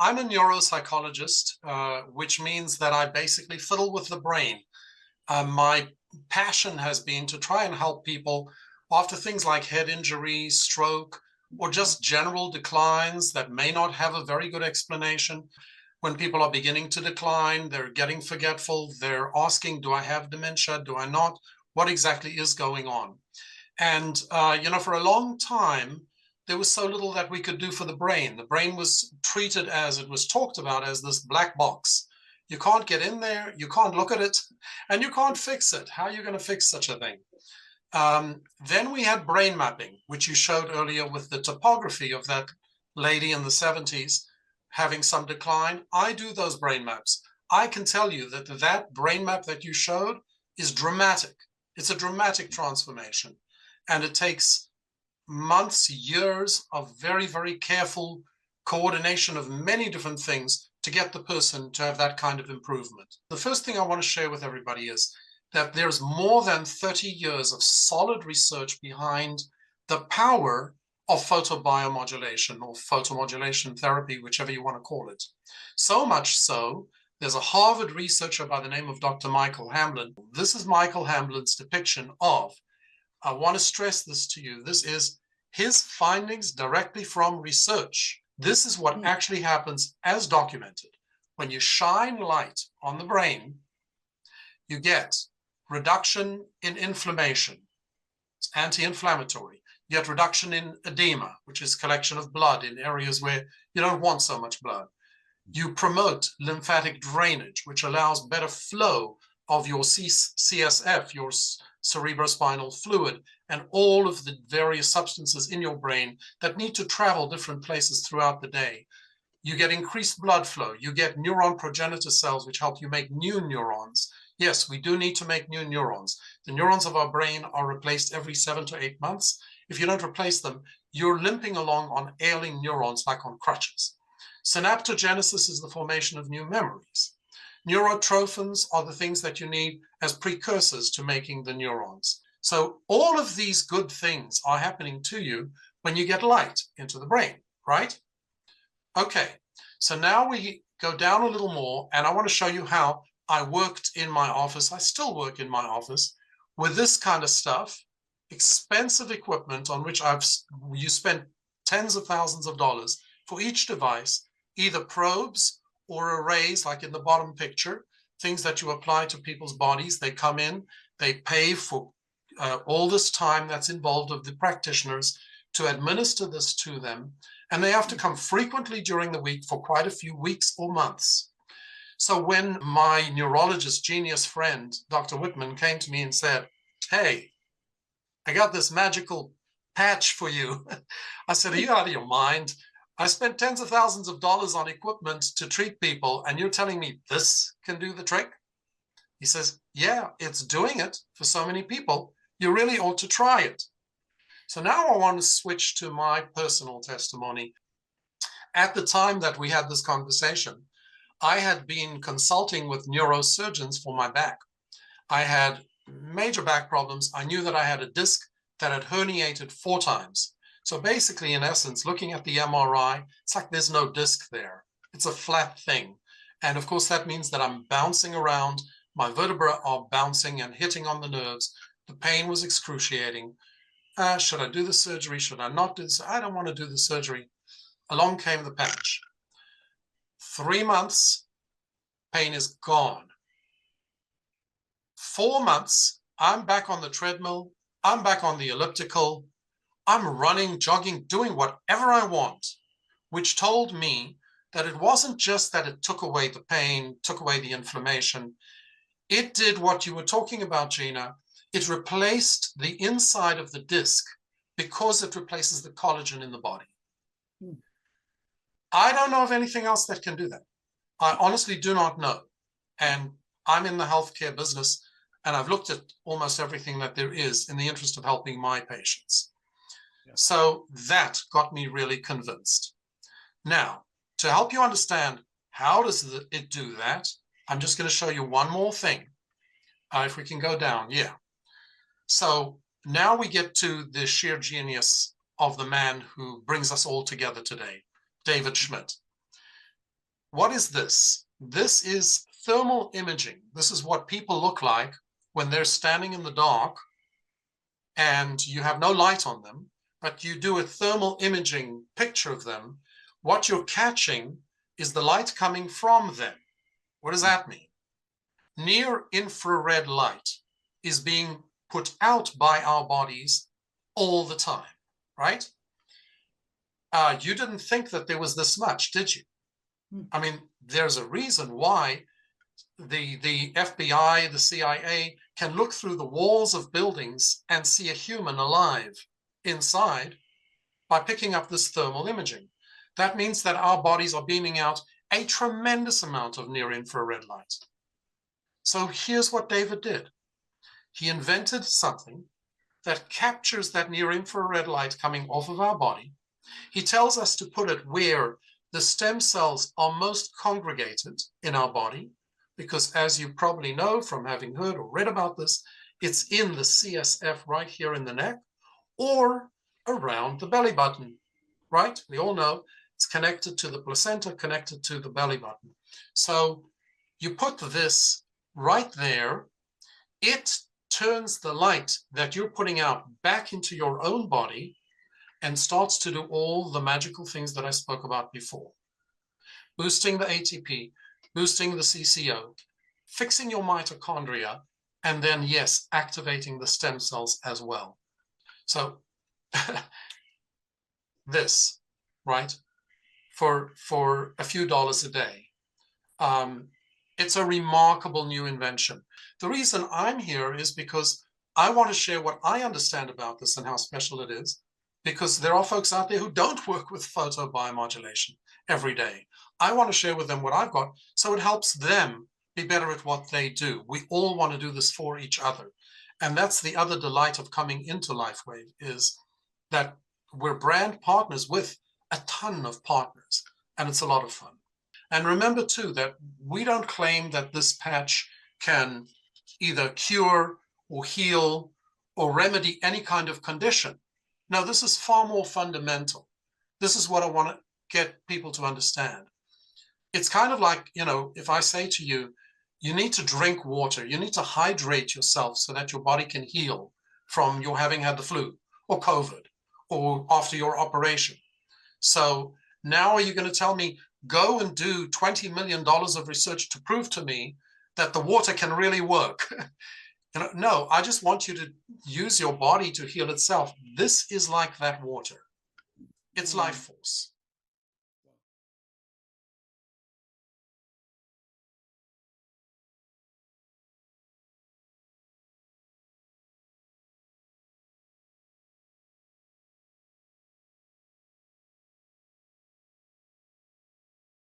I'm a neuropsychologist, which means that I basically fiddle with the brain. My passion has been to try and help people after things like head injury, stroke, or just general declines that may not have a very good explanation. When people are beginning to decline, they're getting forgetful, they're asking, do I have dementia? Do I not? What exactly is going on? And, for a long time, there was so little that we could do for the brain. The brain was treated, as it was talked about, as this black box. You can't get in there, you can't look at it, and you can't fix it. How are you going to fix such a thing? Then we had brain mapping, which you showed earlier with the topography of that lady in the 70s having some decline. I do those brain maps. I can tell you that that brain map that you showed is dramatic. It's a dramatic transformation. And it takes months, years of very, very careful coordination of many different things to get the person to have that kind of improvement. The first thing I want to share with everybody is that there's more than 30 years of solid research behind the power of photobiomodulation or photomodulation therapy, whichever you want to call it. So much so, there's a Harvard researcher by the name of Dr. Michael Hamblin. This is Michael Hamblin's depiction of, I want to stress this to you, this is his findings directly from research. This is what actually happens as documented. When you shine light on the brain, you get reduction in inflammation. It's anti-inflammatory. You get reduction in edema, which is collection of blood in areas where you don't want so much blood. You promote lymphatic drainage, which allows better flow of your CSF, your cerebrospinal fluid, and all of the various substances in your brain that need to travel different places throughout the day. You get increased blood flow. You get neuron progenitor cells, which help you make new neurons. Yes, we do need to make new neurons. The neurons of our brain are replaced every 7 to 8 months. If you don't replace them, you're limping along on ailing neurons like on crutches. Synaptogenesis is the formation of new memories. Neurotrophins are the things that you need as precursors to making the neurons. So all of these good things are happening to you when you get light into the brain, right? Okay, so now we go down a little more, and I want to show you how I worked in my office. I still work in my office with this kind of stuff, expensive equipment on which you spend tens of thousands of dollars for each device, either probes or arrays, like in the bottom picture, things that you apply to people's bodies. They come in, they pay for all this time that's involved of the practitioners to administer this to them, and they have to come frequently during the week for quite a few weeks or months. So when my neurologist genius friend, Dr. Whitman, came to me and said, hey, I got this magical patch for you. I said, are you out of your mind? I spent tens of thousands of dollars on equipment to treat people, and you're telling me this can do the trick? He says, yeah, it's doing it for so many people. You really ought to try it. So now I want to switch to my personal testimony. At the time that we had this conversation, I had been consulting with neurosurgeons for my back. I had major back problems. I knew that I had a disc that had herniated 4 times. So basically, in essence, looking at the MRI, it's like there's no disc there. It's a flat thing. And of course, that means that I'm bouncing around. My vertebrae are bouncing and hitting on the nerves. The pain was excruciating. Should I do the surgery? Should I not do this? I don't want to do the surgery. Along came the patch. 3 months, pain is gone. 4 months, I'm back on the treadmill. I'm back on the elliptical. I'm running, jogging, doing whatever I want, which told me that it wasn't just that it took away the pain, took away the inflammation. It did what you were talking about, Gina. It replaced the inside of the disc because it replaces the collagen in the body. I don't know of anything else that can do that. I honestly do not know. And I'm in the healthcare business, and I've looked at almost everything that there is in the interest of helping my patients. Yeah. So that got me really convinced. Now, to help you understand how does it do that, I'm just going to show you one more thing. If we can go down, yeah. So now we get to the sheer genius of the man who brings us all together today, David Schmidt. what is this? This is thermal imaging. This is what people look like when they're standing in the dark and you have no light on them, but you do a thermal imaging picture of them. What you're catching is the light coming from them. What does that mean? Near infrared light is being put out by our bodies all the time, right? You didn't think that there was this much, did you? I mean, there's a reason why the FBI, the CIA can look through the walls of buildings and see a human alive inside by picking up this thermal imaging. That means that our bodies are beaming out a tremendous amount of near-infrared light. So here's what David did. He invented something that captures that near-infrared light coming off of our body. He tells us to put it where the stem cells are most congregated in our body, because as you probably know from having heard or read about this, it's in the CSF right here in the neck or around the belly button, right? We all know it's connected to the placenta, connected to the belly button. So you put this right there, it turns the light that you're putting out back into your own body and starts to do all the magical things that I spoke about before. Boosting the ATP, boosting the CCO, fixing your mitochondria, and then, yes, activating the stem cells as well. So this, right, for a few dollars a day. It's a remarkable new invention. The reason I'm here is because I want to share what I understand about this and how special it is, because there are folks out there who don't work with photobiomodulation every day. I want to share with them what I've got so it helps them be better at what they do. We all want to do this for each other. And that's the other delight of coming into LifeWave, is that we're brand partners with a ton of partners, and it's a lot of fun. And remember too that we don't claim that this patch can either cure or heal or remedy any kind of condition. No, this is far more fundamental. This is what I want to get people to understand. It's kind of like, you know, if I say to you, you need to drink water, you need to hydrate yourself so that your body can heal from your having had the flu or COVID or after your operation. So now are you going to tell me, go and do $20 million of research to prove to me that the water can really work? You know, no, I just want you to use your body to heal itself. This is like that water. It's life force.